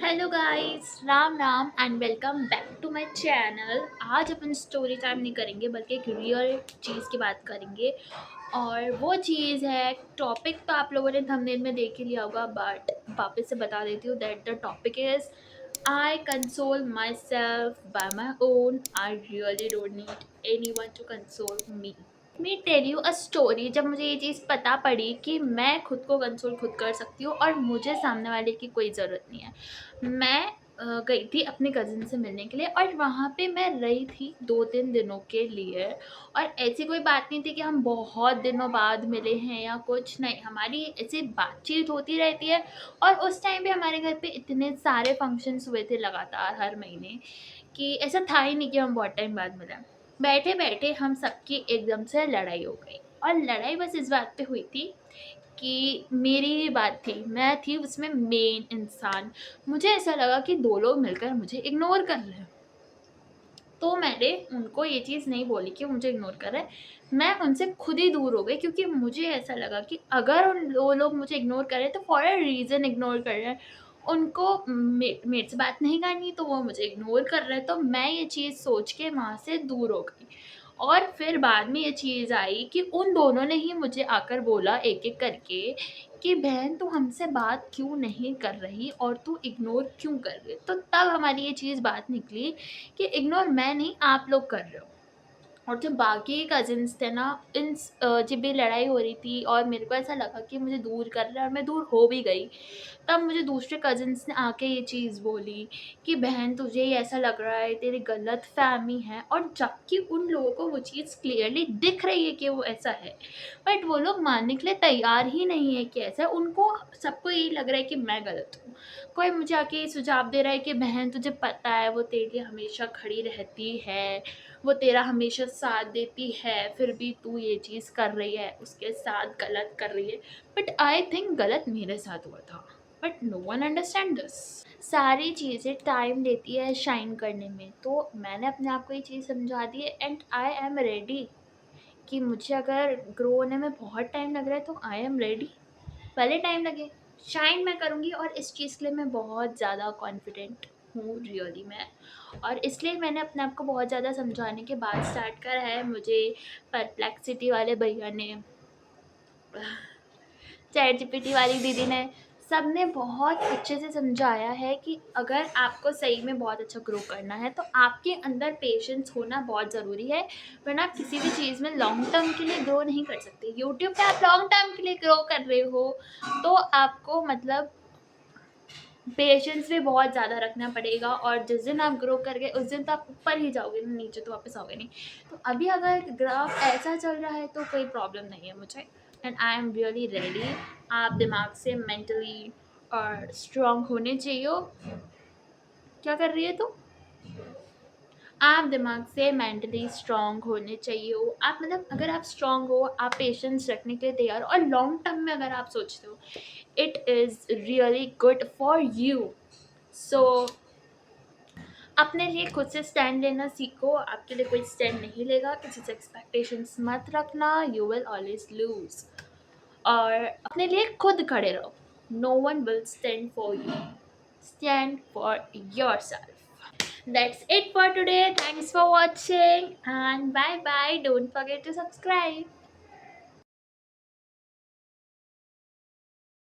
Hello guys, Ram Ram and welcome back to my channel. आज अपन story time नहीं करेंगे बल्कि एक रियल चीज़ की बात करेंगे। और वो चीज़ है, टॉपिक तो आप लोगों ने थंबनेल में देख ही लिया होगा, बट वापस से बता देती हूँ that the topic is I console myself by my own. I really don't need anyone to console me. Me tell you a story. जब मुझे ये चीज़ पता पड़ी कि मैं खुद को कंसोल खुद कर सकती हूँ और मुझे सामने वाले की कोई ज़रूरत नहीं है, मैं गई थी अपने कज़िन से मिलने के लिए और वहाँ पे मैं रही थी 2-3 दिनों के लिए। और ऐसी कोई बात नहीं थी कि हम बहुत दिनों बाद मिले हैं या कुछ नहीं, हमारी ऐसी बातचीत होती रहती है। और उस टाइम पे हमारे घर पे इतने सारे फंक्शंस हुए थे लगातार हर महीने कि ऐसा था ही नहीं कि हम बहुत टाइम बाद मिले। बैठे-बैठे हम सबकी एकदम से लड़ाई हो गई और लड़ाई बस इस बात पे हुई थी कि मेरी ही बात थी, मैं थी उसमें मेन इंसान। मुझे ऐसा लगा कि 2 लोग मिलकर मुझे इग्नोर कर रहे हैं। तो मैंने उनको ये चीज़ नहीं बोली कि मुझे इग्नोर कर रहे हैं, मैं उनसे खुद ही दूर हो गई क्योंकि मुझे ऐसा लगा कि अगर उन 2 लोग मुझे इग्नोर कर रहे हैं तो फॉर अ रीज़न इग्नोर कर रहे हैं। उनको मेरे से बात नहीं करनी तो वो मुझे इग्नोर कर रहे हैं, तो मैं ये चीज़ सोच के वहाँ से दूर हो गई। और फिर बाद में ये चीज़ आई कि उन दोनों ने ही मुझे आकर बोला एक-एक करके कि बहन तू हमसे बात क्यों नहीं कर रही और तू इग्नोर क्यों कर रही है? तो तब हमारी ये चीज़ बात निकली कि इग्नोर मैं नहीं आप लोग कर रहे हो। और जो बाकी कज़िन्स थे ना, जब भी लड़ाई हो रही थी और मेरे को ऐसा लगा कि मुझे दूर कर रहा है और मैं दूर हो भी गई, तब मुझे दूसरे कज़िन्स ने आके ये चीज़ बोली कि बहन तुझे ही ऐसा लग रहा है, तेरी गलतफ़हमी है। और जबकि उन लोगों को वो चीज़ क्लियरली दिख रही है कि वो ऐसा है, बट वो लोग मानने के लिए तैयार ही नहीं है कि ऐसा है। उनको सबको यही लग रहा है कि मैं गलत हूँ। कोई मुझे आके ये सुझाव दे रहा है कि बहन तुझे पता है वो तेरे लिए हमेशा खड़ी रहती है, वो तेरा हमेशा साथ देती है, फिर भी तू ये चीज़ कर रही है, उसके साथ गलत कर रही है। बट आई थिंक गलत मेरे साथ हुआ था, but no one understand this. सारी चीज़ें टाइम लेती है शाइन करने में, तो मैंने अपने आप को ये चीज़ समझा दी है एंड आई एम रेडी कि मुझे अगर ग्रो होने में बहुत टाइम लग रहा है तो आई एम रेडी, भले टाइम लगे, शाइन मैं करूँगी। और इस चीज़ के लिए मैं बहुत ज़्यादा कॉन्फिडेंट हूँ रियली में। और इसलिए मैंने अपने आप को बहुत ज़्यादा समझाने के बाद स्टार्ट करा है। मुझे परप्लेक्सिटी वाले भैया ने, चैट जीपीटी वाली दीदी ने, सबने बहुत अच्छे से समझाया है कि अगर आपको सही में बहुत अच्छा ग्रो करना है तो आपके अंदर पेशेंस होना बहुत ज़रूरी है, वरना आप किसी भी चीज़ में लॉन्ग टर्म के लिए ग्रो नहीं कर सकते। यूट्यूब पे आप लॉन्ग टर्म के लिए ग्रो कर रहे हो तो आपको मतलब पेशेंस भी बहुत ज़्यादा रखना पड़ेगा, और जिस दिन आप ग्रो कर गए उस दिन तो आप ऊपर ही जाओगे ना, नीचे तो वापस आओगे नहीं। तो अभी अगर ग्राफ ऐसा चल रहा है तो कोई प्रॉब्लम नहीं है मुझे, and I am really ready. आप दिमाग से मेंटली और स्ट्रॉन्ग होने चाहिए। क्या कर रही है तू? आप दिमाग से मेंटली स्ट्रॉन्ग होने चाहिए हो। आप मतलब अगर आप स्ट्रॉन्ग हो, आप पेशेंस रखने के लिए तैयार हो और लॉन्ग टर्म में अगर आप सोचते हो, it is really good for you. So अपने लिए खुद से स्टैंड लेना सीखो, आपके लिए कोई स्टैंड नहीं लेगा, किसी से एक्सपेक्टेशंस मत रखना, यू विल ऑलवेज लूज। और अपने लिए खुद खड़े रहो, no one will stand for you, stand for yourself. That's it for today. Thanks for watching and bye bye. Don't forget to subscribe.